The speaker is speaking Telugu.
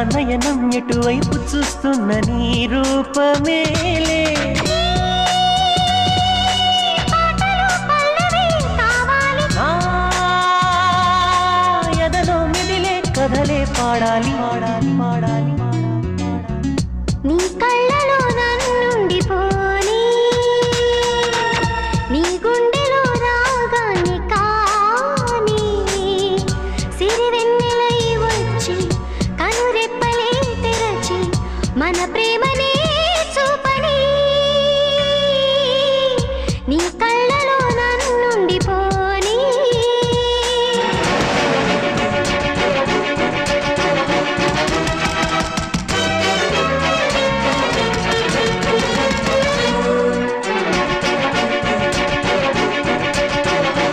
నయనం ఎటువైపు చూస్తున్న నీ రూపమేలే ఎదలో మిదిలే కథలే పాడాలి పాడాలి పాడాలి